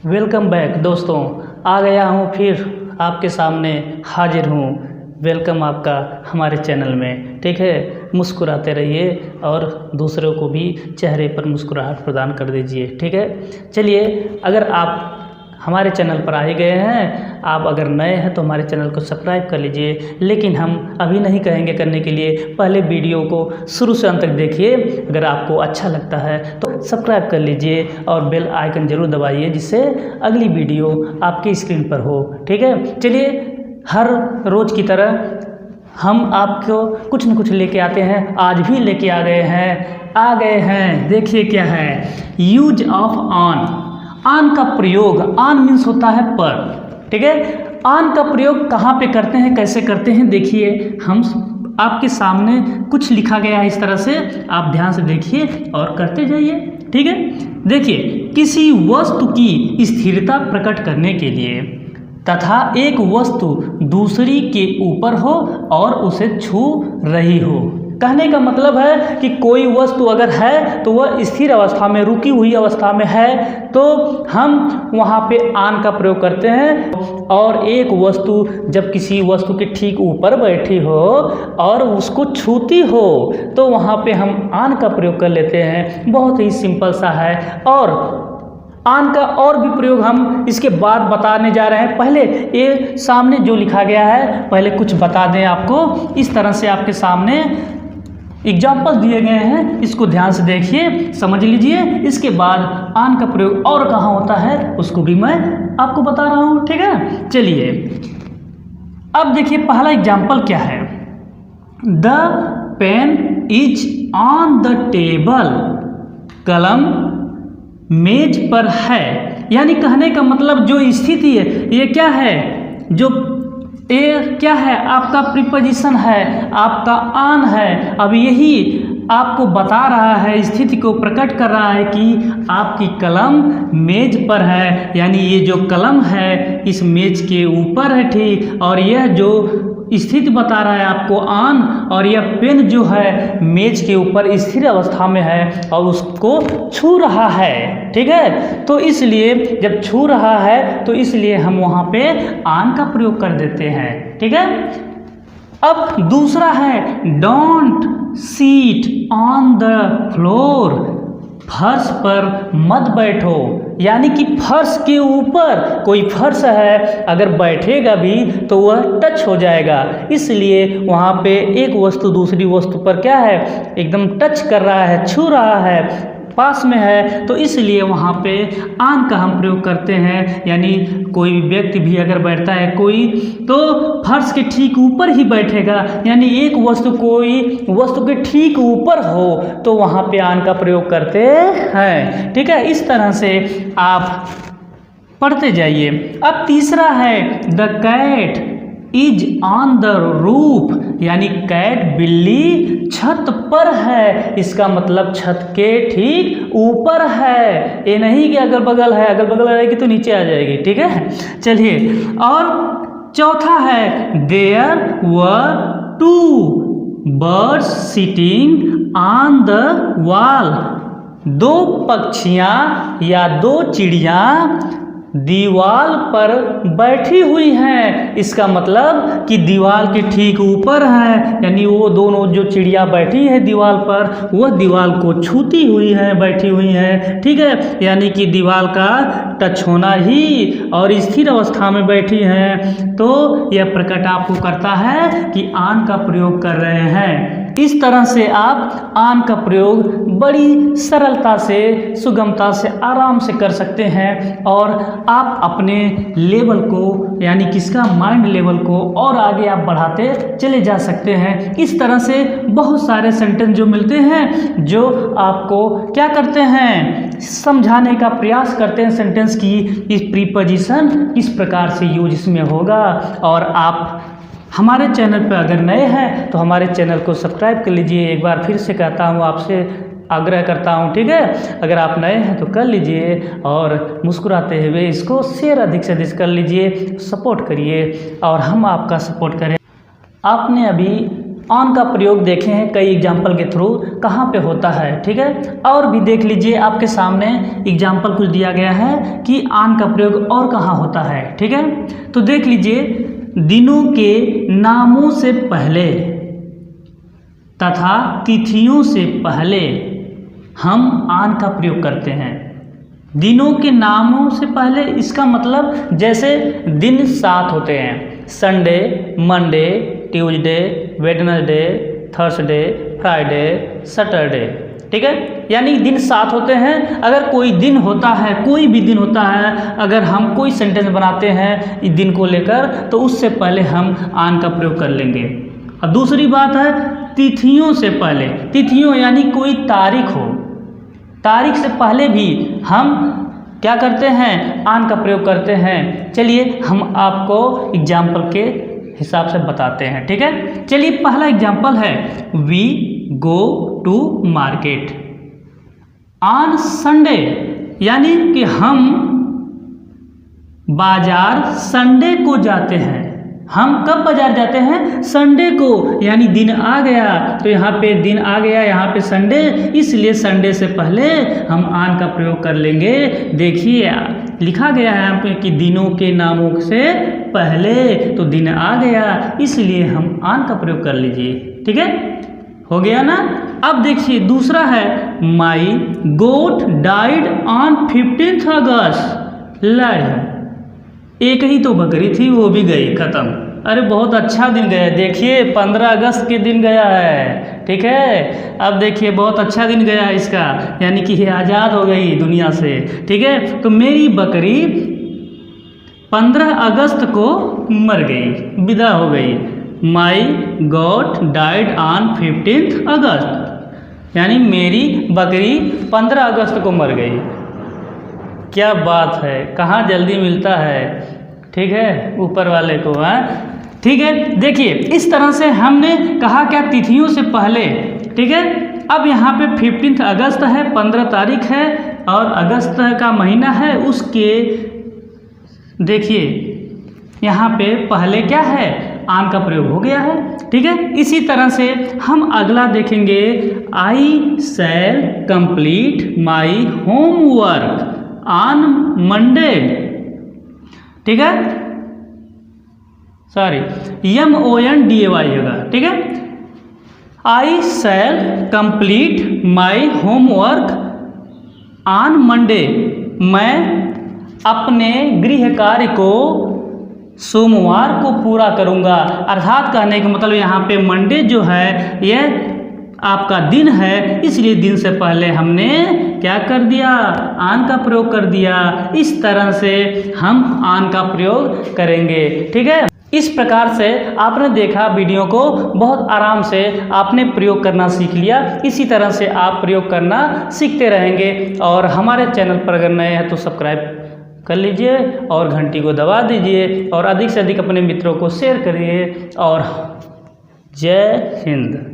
Welcome back दोस्तों, आ गया हूँ फिर आपके सामने हाजिर हूँ। वेलकम आपका हमारे चैनल में। ठीक है, मुस्कुराते रहिए और दूसरों को भी चेहरे पर मुस्कुराहट प्रदान कर दीजिए। ठीक है, चलिए, अगर आप हमारे चैनल पर आ ही गए हैं, आप अगर नए हैं तो हमारे चैनल को सब्सक्राइब कर लीजिए। लेकिन हम अभी नहीं कहेंगे करने के लिए, पहले वीडियो को शुरू से अंत तक देखिए। अगर आपको अच्छा लगता है तो सब्सक्राइब कर लीजिए और बेल आइकन ज़रूर दबाइए, जिससे अगली वीडियो आपकी स्क्रीन पर हो। ठीक है, चलिए, हर रोज़ की तरह हम आपको कुछ न कुछ लेके आते हैं। आज भी लेके आ गए हैं। देखिए क्या है, यूज ऑफ ऑन। ऑन का प्रयोग, ऑन मीन्स होता है पर। ठीक है, ऑन का प्रयोग कहाँ पे करते हैं, कैसे करते हैं, देखिए। हम आपके सामने कुछ लिखा गया है इस तरह से, आप ध्यान से देखिए और करते जाइए। ठीक है, देखिए, किसी वस्तु की स्थिरता प्रकट करने के लिए तथा एक वस्तु दूसरी के ऊपर हो और उसे छू रही हो। कहने का मतलब है कि कोई वस्तु अगर है तो वह स्थिर अवस्था में, रुकी हुई अवस्था में है, तो हम वहाँ पे ऑन का प्रयोग करते हैं। और एक वस्तु जब किसी वस्तु के ठीक ऊपर बैठी हो और उसको छूती हो तो वहाँ पे हम ऑन का प्रयोग कर लेते हैं। बहुत ही सिंपल सा है। और ऑन का और भी प्रयोग हम इसके बाद बताने जा रहे हैं। पहले ये सामने जो लिखा गया है, पहले कुछ बता दें आपको। इस तरह से आपके सामने एग्जाम्पल दिए गए हैं, इसको ध्यान से देखिए, समझ लीजिए। इसके बाद ऑन का प्रयोग और कहाँ होता है उसको भी मैं आपको बता रहा हूँ। ठीक है, चलिए, अब देखिए पहला एग्जाम्पल क्या है। The pen is on the table. कलम मेज पर है। यानी कहने का मतलब जो स्थिति है, ये क्या है, जो ये क्या है, आपका प्रीपोजिशन है, आपका ऑन है। अब यही आपको बता रहा है, स्थिति को प्रकट कर रहा है कि आपकी कलम मेज पर है। यानी ये जो कलम है इस मेज के ऊपर है। ठीक, और यह जो स्थिति बता रहा है आपको ऑन, और यह पेन जो है मेज के ऊपर स्थिर अवस्था में है और उसको छू रहा है। ठीक है, तो इसलिए जब छू रहा है तो इसलिए हम वहाँ पे ऑन का प्रयोग कर देते हैं। ठीक है, अब दूसरा है don't sit on the floor. फर्श पर मत बैठो। यानी कि फर्श के ऊपर, कोई फर्श है, अगर बैठेगा भी तो वह टच हो जाएगा। इसलिए वहाँ पे एक वस्तु दूसरी वस्तु पर क्या है, एकदम टच कर रहा है, छू रहा है, पास में है, तो इसलिए वहाँ पे ऑन का हम प्रयोग करते हैं। यानी कोई व्यक्ति भी अगर बैठता है कोई, तो फर्श के ठीक ऊपर ही बैठेगा। यानी एक वस्तु कोई वस्तु के ठीक ऊपर हो तो वहाँ पे ऑन का प्रयोग करते हैं। ठीक है, इस तरह से आप पढ़ते जाइए। अब तीसरा है the cat is on the roof. यानी कैट, बिल्ली, छत पर है। इसका मतलब छत के ठीक ऊपर है, ये नहीं कि अगल बगल है, अगल बगल रहेगी तो नीचे आ जाएगी। ठीक है, चलिए, और चौथा है there were two birds sitting on the wall. दो पक्षियाँ या दो चिड़ियाँ दीवार पर बैठी हुई हैं। इसका मतलब कि दीवार के ठीक ऊपर है। यानी वो दोनों जो चिड़िया बैठी है दीवार पर, वह दीवार को छूती हुई है, बैठी हुई हैं। ठीक है, यानी कि दीवार का टच होना ही और स्थिर अवस्था में बैठी हैं। तो यह प्रकट आपको करता है कि ऑन का प्रयोग कर रहे हैं। इस तरह से आप ऑन का प्रयोग बड़ी सरलता से, सुगमता से, आराम से कर सकते हैं और आप अपने लेवल को, यानी किसका, माइंड लेवल को और आगे आप बढ़ाते चले जा सकते हैं। इस तरह से बहुत सारे सेंटेंस जो मिलते हैं, जो आपको क्या करते हैं, समझाने का प्रयास करते हैं सेंटेंस की इस प्रीपोजिशन किस प्रकार से यूज इसमें होगा। और आप हमारे चैनल पर अगर नए हैं तो हमारे चैनल को सब्सक्राइब कर लीजिए। एक बार फिर से कहता हूँ, आपसे आग्रह करता हूँ। ठीक है, अगर आप नए हैं तो कर लीजिए और मुस्कुराते हुए इसको शेयर अधिक से अधिक कर लीजिए, सपोर्ट करिए और हम आपका सपोर्ट करें। आपने अभी ऑन का प्रयोग देखे हैं कई एग्जाम्पल के थ्रू कहाँ पे होता है, ठीक है। और भी देख लीजिए, आपके सामने एग्जाम्पल कुछ दिया गया है कि ऑन का प्रयोग और कहाँ होता है, ठीक है। तो देख लीजिए, दिनों के नामों से पहले तथा तिथियों से पहले हम ऑन का प्रयोग करते हैं। दिनों के नामों से पहले, इसका मतलब जैसे दिन 7 होते हैं, Sunday, Monday, Tuesday, Wednesday, Thursday, Friday, Saturday, ठीक है। यानी दिन 7 होते हैं। अगर कोई दिन होता है, कोई भी दिन होता है, अगर हम कोई सेंटेंस बनाते हैं इस दिन को लेकर, तो उससे पहले हम ऑन का प्रयोग कर लेंगे। अब दूसरी बात है तिथियों से पहले। तिथियों यानी कोई तारीख हो, तारीख से पहले भी हम क्या करते हैं, ऑन का प्रयोग करते हैं। चलिए हम आपको एग्जाम्पल के हिसाब से बताते हैं, ठीक है। चलिए पहला एग्जाम्पल है, we go to market on Sunday, यानी कि हम बाजार संडे को जाते हैं। हम कब बाजार जाते हैं, संडे को, यानी दिन आ गया, तो यहाँ पे दिन आ गया, यहाँ पे संडे, इसलिए संडे से पहले हम ऑन का प्रयोग कर लेंगे। देखिए लिखा गया है यहाँ पे कि दिनों के नामों से पहले, तो दिन आ गया, इसलिए हम ऑन का प्रयोग कर लीजिए, ठीक है, हो गया ना। अब देखिए दूसरा है, माई गोट डाइड ऑन 15 अगस्त। लड़, एक ही तो बकरी थी, वो भी गई, खत्म। अरे बहुत अच्छा दिन गया, देखिए 15 अगस्त के दिन गया है, ठीक है। अब देखिए बहुत अच्छा दिन गया है इसका, यानी कि ये आज़ाद हो गई दुनिया से, ठीक है। तो मेरी बकरी 15 अगस्त को मर गई, विदा हो गई। माई गॉट डाइड ऑन 15 अगस्त, यानी मेरी बकरी 15 अगस्त को मर गई। क्या बात है, कहाँ जल्दी मिलता है, ठीक है, ऊपर वाले को, है, ठीक है। देखिए इस तरह से हमने कहा क्या, तिथियों से पहले, ठीक है। अब यहाँ पे 15 अगस्त है, 15 तारीख है, और अगस्त का महीना है, उसके देखिए यहाँ पे पहले क्या है, ऑन का प्रयोग हो गया है, ठीक है। इसी तरह से हम अगला देखेंगे, I shall complete my homework on Monday, ठीक है, सॉरी MONDAY होगा, ठीक है। I shall complete my homework on Monday, मैं अपने गृह कार्य को सोमवार को पूरा करूंगा। अर्थात कहने का मतलब यहाँ पे मंडे जो है यह आपका दिन है, इसलिए दिन से पहले हमने क्या कर दिया, ऑन का प्रयोग कर दिया। इस तरह से हम ऑन का प्रयोग करेंगे, ठीक है। इस प्रकार से आपने देखा, वीडियो को बहुत आराम से आपने प्रयोग करना सीख लिया। इसी तरह से आप प्रयोग करना सीखते रहेंगे। और हमारे चैनल पर अगर नए हैं तो सब्सक्राइब कर लीजिए और घंटी को दबा दीजिए, और अधिक से अधिक अपने मित्रों को शेयर करिए। और जय हिंद।